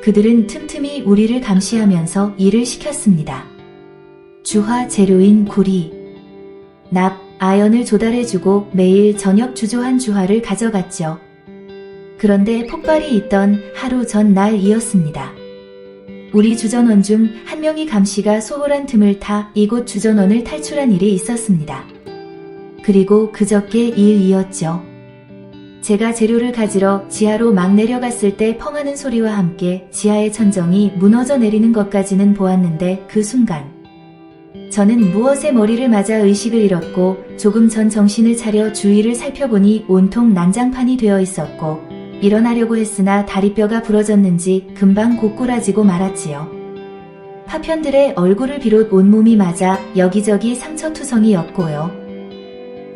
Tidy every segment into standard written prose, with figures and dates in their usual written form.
그들은 틈틈이 우리를 감시하면서 일을 시켰습니다. 주화 재료인 구리, 납, 아연을 조달해주고 매일 저녁 주조한 주화를 가져갔죠. 그런데 폭발이 있던 하루 전날이었습니다. 우리 주전원 중 한 명이 감시가 소홀한 틈을 타 이곳 주전원을 탈출한 일이 있었습니다. 그리고 그저께 일이었죠. 제가 재료를 가지러 지하로 막 내려갔을 때 펑하는 소리와 함께 지하의 천정이 무너져 내리는 것까지는 보았는데 그 순간 저는 무엇에 머리를 맞아 의식을 잃었고 조금 전 정신을 차려 주위를 살펴보니 온통 난장판이 되어 있었고 일어나려고 했으나 다리뼈가 부러졌는지 금방 고꾸라지고 말았지요. 파편들의 얼굴을 비롯 온몸이 맞아 여기저기 상처투성이였고요.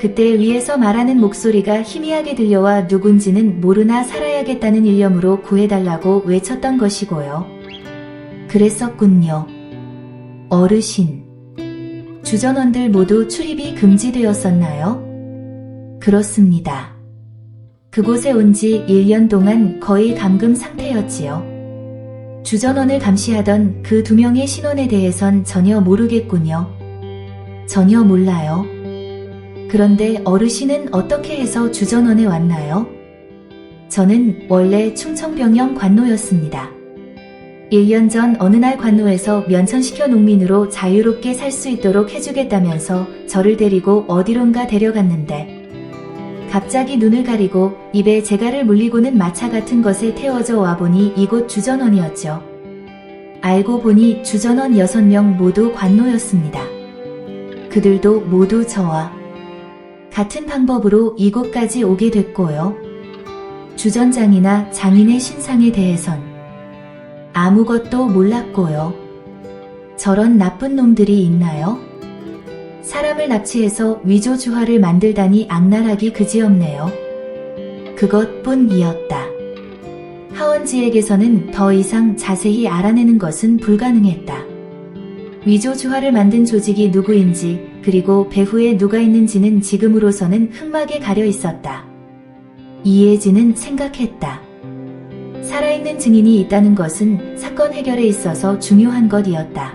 그때 위에서 말하는 목소리가 희미하게 들려와 누군지는 모르나 살아야겠다는 일념으로 구해달라고 외쳤던 것이고요. 그랬었군요. 어르신. 주전원들 모두 출입이 금지되었었나요? 그렇습니다. 그곳에 온 지 1년 동안 거의 감금 상태였지요. 주전원을 감시하던 그 2명의 신원에 대해선 전혀 모르겠군요. 전혀 몰라요. 그런데 어르신은 어떻게 해서 주전원에 왔나요? 저는 원래 충청병영 관노였습니다. 1년 전 어느 날 관노에서 면천시켜 농민으로 자유롭게 살 수 있도록 해주겠다면서 저를 데리고 어디론가 데려갔는데 갑자기 눈을 가리고 입에 재갈을 물리고는 마차 같은 것에 태워져 와보니 이곳 주전원이었죠. 알고 보니 주전원 6명 모두 관노였습니다. 그들도 모두 저와 같은 방법으로 이곳까지 오게 됐고요. 주전장이나 장인의 신상에 대해선 아무것도 몰랐고요. 저런 나쁜 놈들이 있나요? 사람을 납치해서 위조주화를 만들다니 악랄하기 그지없네요. 그것뿐이었다. 하원지에게서는 더 이상 자세히 알아내는 것은 불가능했다. 위조주화를 만든 조직이 누구인지 그리고 배후에 누가 있는지는 지금으로서는 흑막에 가려 있었다. 이혜진은 생각했다. 살아있는 증인이 있다는 것은 사건 해결에 있어서 중요한 것이었다.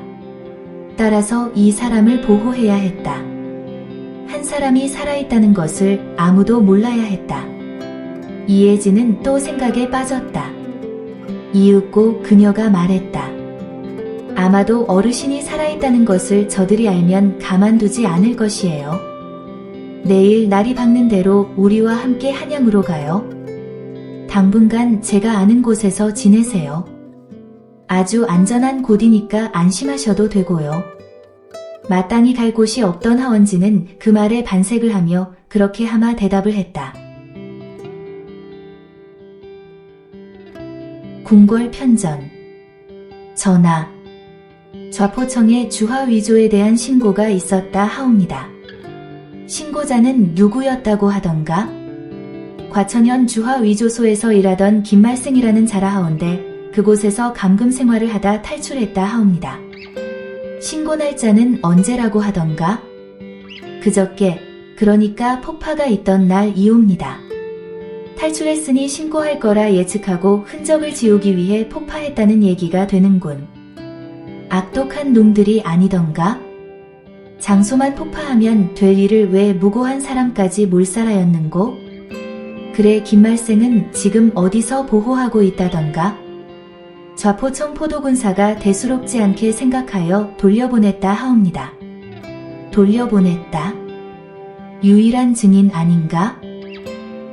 따라서 이 사람을 보호해야 했다. 한 사람이 살아있다는 것을 아무도 몰라야 했다. 이혜진은 또 생각에 빠졌다. 이윽고 그녀가 말했다. 아마도 어르신이 살아있다는 것을 저들이 알면 가만두지 않을 것이에요. 내일 날이 밝는 대로 우리와 함께 한양으로 가요. 당분간 제가 아는 곳에서 지내세요. 아주 안전한 곳이니까 안심하셔도 되고요. 마땅히 갈 곳이 없던 하원지는 그 말에 반색을 하며 그렇게 하마 대답을 했다. 궁궐 편전. 전하. 좌포청에 주화 위조에 대한 신고가 있었다 하옵니다. 신고자는 누구였다고 하던가? 과천현 주화 위조소에서 일하던 김말생이라는 자라 하온데 그곳에서 감금 생활을 하다 탈출했다 하옵니다. 신고 날짜는 언제라고 하던가? 그저께, 그러니까 폭파가 있던 날이옵니다. 탈출했으니 신고할 거라 예측하고 흔적을 지우기 위해 폭파했다는 얘기가 되는군. 악독한 놈들이 아니던가? 장소만 폭파하면 될 일을 왜 무고한 사람까지 몰살하였는고? 그래 김말생은 지금 어디서 보호하고 있다던가? 좌포청 포도군사가 대수롭지 않게 생각하여 돌려보냈다 하옵니다. 돌려보냈다? 유일한 증인 아닌가?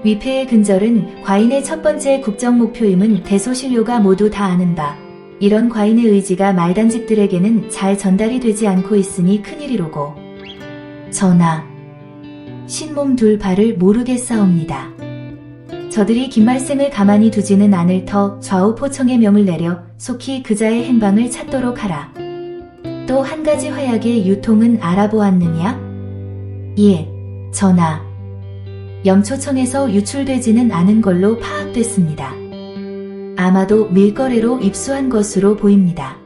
위패의 근절은 과인의 첫 번째 국정 목표임은 대소신료가 모두 다 아는 바 이런 과인의 의지가 말단직들에게는 잘 전달이 되지 않고 있으니 큰일이로고 전하, 신몸 둘 바를 모르겠사옵니다. 저들이 김말생을 가만히 두지는 않을 터 좌우 포청의 명을 내려 속히 그자의 행방을 찾도록 하라. 또 한 가지 화약의 유통은 알아보았느냐? 예, 전하. 염초청에서 유출되지는 않은 걸로 파악됐습니다. 아마도 밀거래로 입수한 것으로 보입니다.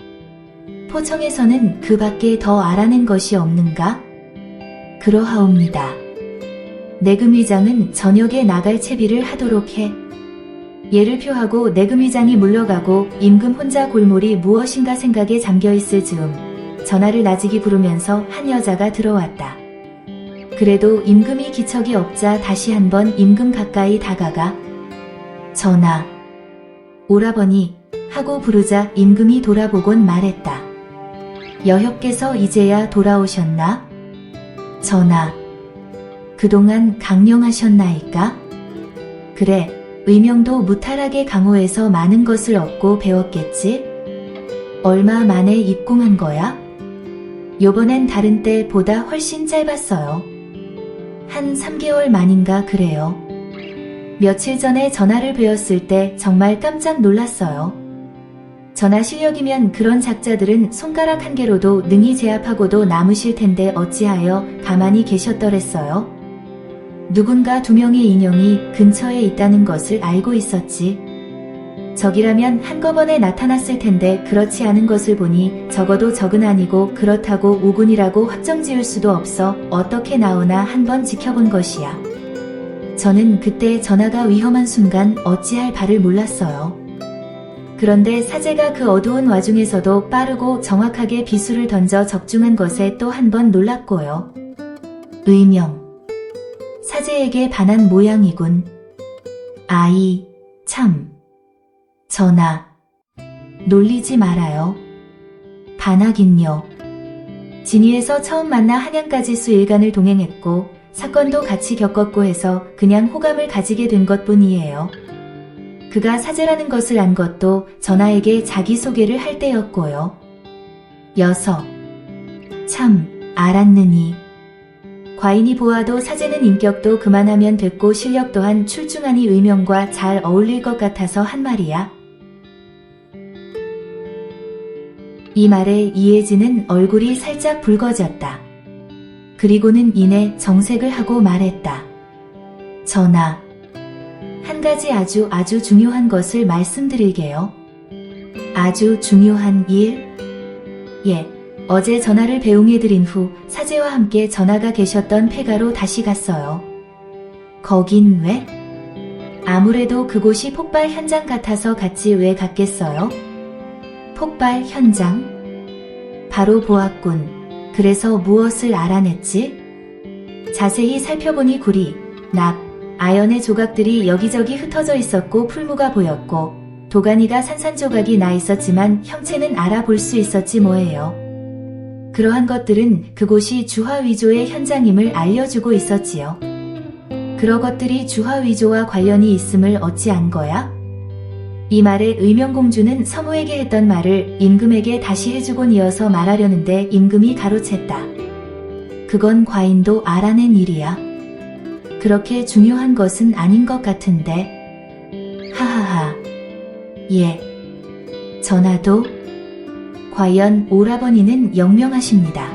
포청에서는 그 밖에 더 알아낸 것이 없는가? 그러하옵니다. 내금위장은 저녁에 나갈 채비를 하도록 해. 얘를 표하고 내금위장이 물러가고 임금 혼자 골몰이 무엇인가 생각에 잠겨있을 즈음 전하를 나직이 부르면서 한 여자가 들어왔다. 그래도 임금이 기척이 없자 다시 한번 임금 가까이 다가가 전하, 오라버니 하고 부르자 임금이 돌아보곤 말했다. 여혁께서 이제야 돌아오셨나? 전하, 그동안 강령하셨나이까? 그래, 의명도 무탈하게 강호에서 많은 것을 얻고 배웠겠지? 얼마 만에 입궁한 거야? 요번엔 다른 때보다 훨씬 짧았어요. 한 3개월 만인가 그래요. 며칠 전에 전하를 뵈었을 때 정말 깜짝 놀랐어요. 전하 실력이면 그런 작자들은 손가락 한 개로도 능히 제압하고도 남으실 텐데 어찌하여 가만히 계셨더랬어요? 누군가 2명의 인형이 근처에 있다는 것을 알고 있었지. 적이라면 한꺼번에 나타났을 텐데 그렇지 않은 것을 보니 적어도 적은 아니고 그렇다고 오군이라고 확정 지을 수도 없어 어떻게 나오나 한번 지켜본 것이야. 저는 그때 전하가 위험한 순간 어찌할 바를 몰랐어요. 그런데 사제가 그 어두운 와중에서도 빠르고 정확하게 비수를 던져 적중한 것에 또 한 번 놀랐고요. 의명. 사제에게 반한 모양이군. 아이, 참. 전하. 놀리지 말아요. 반하긴요. 진위에서 처음 만나 한양까지 수일간을 동행했고 사건도 같이 겪었고 해서 그냥 호감을 가지게 된 것뿐이에요. 그가 사제라는 것을 안 것도 전하에게 자기소개를 할 때였고요. 여서. 참, 알았느니. 과인이 보아도 사제는 인격도 그만하면 됐고 실력 또한 출중하니 의명과 잘 어울릴 것 같아서 한 말이야. 이 말에 이혜진은 얼굴이 살짝 붉어졌다. 그리고는 이내 정색을 하고 말했다. 전하, 한 가지 아주 중요한 것을 말씀드릴게요. 아주 중요한 일? 예, 어제 전하를 배웅해드린 후 사제와 함께 전하가 계셨던 폐가로 다시 갔어요. 거긴 왜? 아무래도 그곳이 폭발 현장 같아서 같이 왜 갔겠어요? 폭발 현장? 바로 보았군. 그래서 무엇을 알아냈지? 자세히 살펴보니 구리, 납, 아연의 조각들이 여기저기 흩어져 있었고 풀무가 보였고 도가니가 산산조각이 나 있었지만 형체는 알아볼 수 있었지 뭐예요. 그러한 것들은 그곳이 주화위조의 현장임을 알려주고 있었지요. 그러 것들이 주화위조와 관련이 있음을 어찌 안 거야? 이 말에 의명공주는 서무에게 했던 말을 임금에게 다시 해주곤 이어서 말하려는데 임금이 가로챘다. 그건 과인도 알아낸 일이야. 그렇게 중요한 것은 아닌 것 같은데. 하하하. 예. 전하도? 과연 오라버니는 영명하십니다.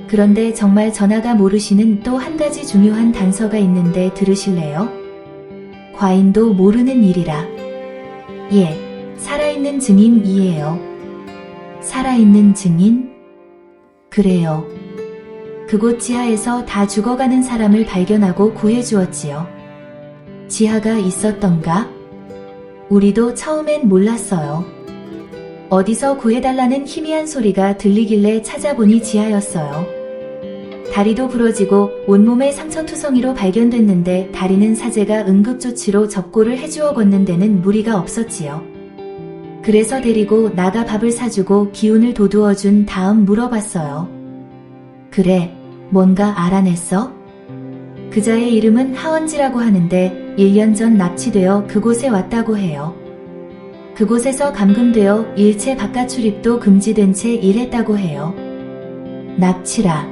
그런데 정말 전하가 모르시는 또 한 가지 중요한 단서가 있는데 들으실래요? 과인도 모르는 일이라. 예, 살아있는 증인이에요. 살아있는 증인? 그래요. 그곳 지하에서 다 죽어가는 사람을 발견하고 구해주었지요. 지하가 있었던가? 우리도 처음엔 몰랐어요. 어디서 구해달라는 희미한 소리가 들리길래 찾아보니 지하였어요. 다리도 부러지고 온몸에 상처투성이로 발견됐는데 다리는 사제가 응급조치로 접고를 해주어 걷는 데는 무리가 없었지요. 그래서 데리고 나가 밥을 사주고 기운을 돋우어준 다음 물어봤어요. 그래, 뭔가 알아냈어? 그자의 이름은 하원지라고 하는데 1년 전 납치되어 그곳에 왔다고 해요. 그곳에서 감금되어 일체 바깥 출입도 금지된 채 일했다고 해요. 납치라.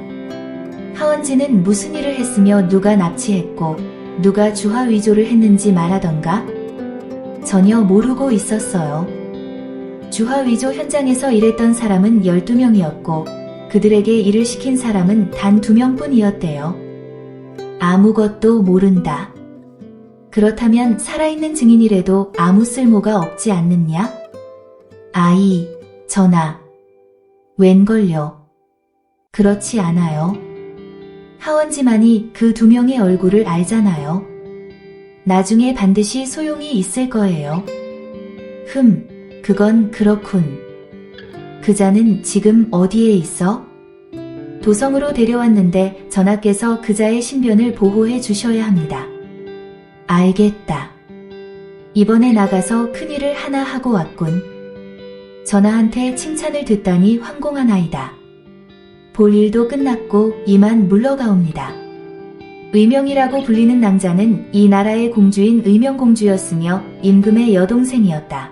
하원지는 무슨 일을 했으며 누가 납치했고 누가 주화위조를 했는지 말하던가? 전혀 모르고 있었어요. 주화위조 현장에서 일했던 사람은 12명이었고 그들에게 일을 시킨 사람은 단 2명뿐이었대요. 아무것도 모른다. 그렇다면 살아있는 증인이라도 아무 쓸모가 없지 않느냐? 아이, 전하. 웬걸요? 그렇지 않아요. 하원지만이 그 2명의 얼굴을 알잖아요. 나중에 반드시 소용이 있을 거예요. 그건 그렇군. 그자는 지금 어디에 있어? 도성으로 데려왔는데 전하께서 그자의 신변을 보호해 주셔야 합니다. 알겠다. 이번에 나가서 큰일을 하나 하고 왔군. 전하한테 칭찬을 듣다니 황공하나이다. 볼 일도 끝났고 이만 물러가옵니다. 의명이라고 불리는 낭자는 이 나라의 공주인 의명공주였으며 임금의 여동생이었다.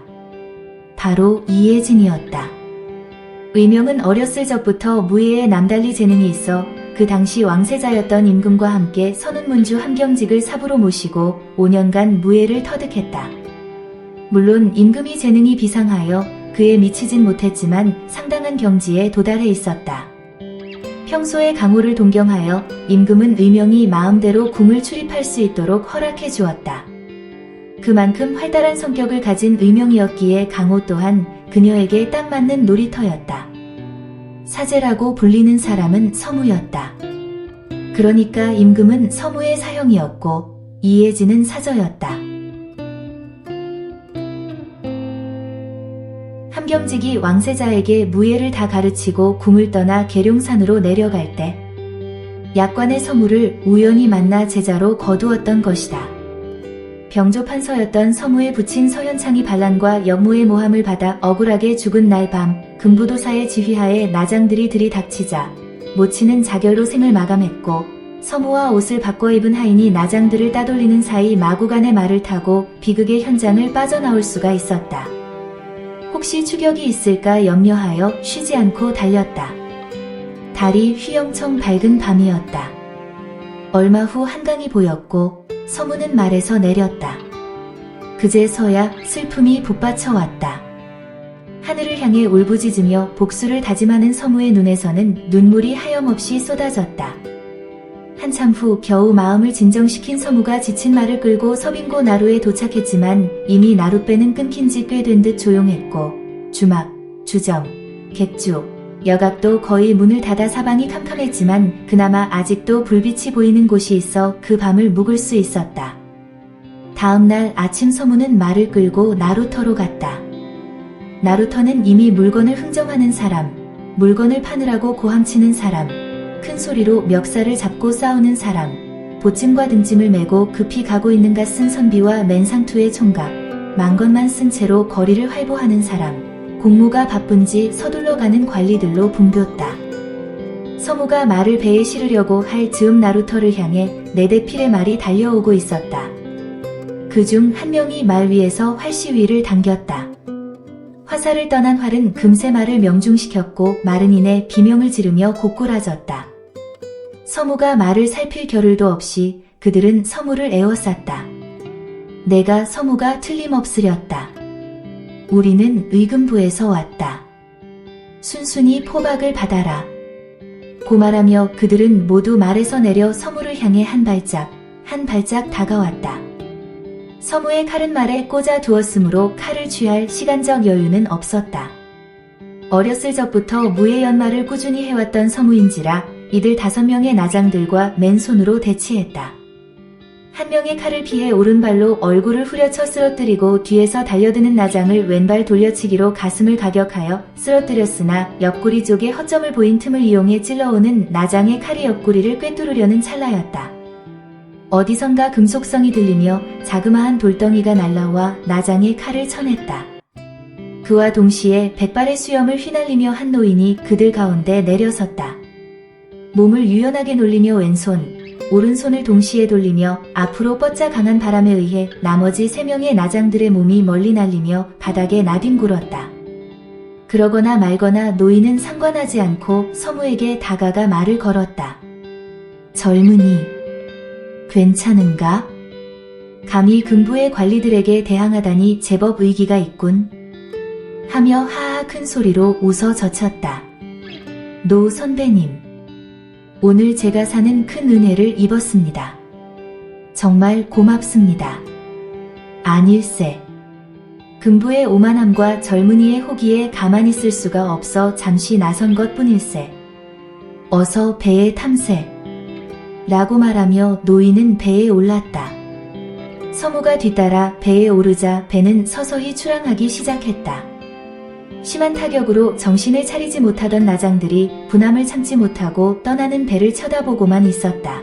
바로 이예진이었다. 의명은 어렸을 적부터 무예에 남달리 재능이 있어 그 당시 왕세자였던 임금과 함께 선운문주 함경직을 사부로 모시고 5년간 무예를 터득했다. 물론 임금이 재능이 비상하여 그에 미치진 못했지만 상당한 경지에 도달해 있었다. 평소에 강호를 동경하여 임금은 의명이 마음대로 궁을 출입할 수 있도록 허락해 주었다. 그만큼 활달한 성격을 가진 의명이었기에 강호 또한 그녀에게 딱 맞는 놀이터였다. 사제라고 불리는 사람은 서무였다. 그러니까 임금은 서무의 사형이었고 이예진은 사저였다. 함경직이 왕세자에게 무예를 다 가르치고 궁을 떠나 계룡산으로 내려갈 때 약관의 서무를 우연히 만나 제자로 거두었던 것이다. 병조판서였던 서무의 부친 서현창이 반란과 역모의 모함을 받아 억울하게 죽은 날 밤 금부도사의 지휘하에 나장들이 들이닥치자 모치는 자결로 생을 마감했고 서무와 옷을 바꿔 입은 하인이 나장들을 따돌리는 사이 마구간의 말을 타고 비극의 현장을 빠져나올 수가 있었다. 혹시 추격이 있을까 염려하여 쉬지 않고 달렸다. 달이 휘영청 밝은 밤이었다. 얼마 후 한강이 보였고 서무는 말에서 내렸다. 그제서야 슬픔이 북받쳐 왔다. 하늘을 향해 울부짖으며 복수를 다짐하는 서무의 눈에서는 눈물이 하염없이 쏟아졌다. 한참 후 겨우 마음을 진정시킨 서무가 지친 말을 끌고 서빙고 나루에 도착했지만 이미 나룻배는 끊긴 지 꽤 된 듯 조용했고 주막, 주점, 객주, 여각도 거의 문을 닫아 사방이 캄캄했지만 그나마 아직도 불빛이 보이는 곳이 있어 그 밤을 묵을 수 있었다. 다음 날 아침 서무는 말을 끌고 나루터로 갔다. 나루터는 이미 물건을 흥정하는 사람, 물건을 파느라고 고함치는 사람, 큰 소리로 멱살을 잡고 싸우는 사람, 보찜과 등짐을 메고 급히 가고 있는가 쓴 선비와 맨상투의 총각, 망건만 쓴 채로 거리를 활보하는 사람, 공무가 바쁜지 서둘러 가는 관리들로 붐볐다. 서무가 말을 배에 실으려고 할 즈음 나루터를 향해 4대 필의 말이 달려오고 있었다. 그중 한 명이 말 위에서 활시위를 당겼다. 화살을 떠난 활은 금세 말을 명중시켰고 말은 이내 비명을 지르며 고꾸라졌다. 서무가 말을 살필 겨를도 없이 그들은 서무를 에워쌌다. 내가 서무가 틀림없으렸다. 우리는 의금부에서 왔다. 순순히 포박을 받아라. 고말하며 그들은 모두 말에서 내려 서무를 향해 한 발짝 다가왔다. 서무의 칼은 말에 꽂아 두었으므로 칼을 취할 시간적 여유는 없었다. 어렸을 적부터 무예 연말을 꾸준히 해왔던 서무인지라 이들 5명의 나장들과 맨손으로 대치했다. 한 명의 칼을 피해 오른발로 얼굴을 후려쳐 쓰러뜨리고 뒤에서 달려드는 나장을 왼발 돌려치기로 가슴을 가격하여 쓰러뜨렸으나 옆구리 쪽에 허점을 보인 틈을 이용해 찔러오는 나장의 칼이 옆구리를 꿰뚫으려는 찰나였다. 어디선가 금속성이 들리며 자그마한 돌덩이가 날라와 나장의 칼을 쳐냈다. 그와 동시에 백발의 수염을 휘날리며 한 노인이 그들 가운데 내려섰다. 몸을 유연하게 놀리며 왼손, 오른손을 동시에 돌리며 앞으로 뻗자 강한 바람에 의해 나머지 3명의 나장들의 몸이 멀리 날리며 바닥에 나뒹굴었다. 그러거나 말거나 노인은 상관하지 않고 서무에게 다가가 말을 걸었다. 젊은이, 괜찮은가? 감히 금부의 관리들에게 대항하다니 제법 의기가 있군. 하며 하하 큰 소리로 웃어 젖혔다. 노 선배님, 오늘 제가 사는 큰 은혜를 입었습니다. 정말 고맙습니다. 아닐세. 금부의 오만함과 젊은이의 호기에 가만히 있을 수가 없어 잠시 나선 것뿐일세. 어서 배에 탐세. 라고 말하며 노인은 배에 올랐다. 서무가 뒤따라 배에 오르자 배는 서서히 출항하기 시작했다. 심한 타격으로 정신을 차리지 못하던 나장들이 분함을 참지 못하고 떠나는 배를 쳐다보고만 있었다.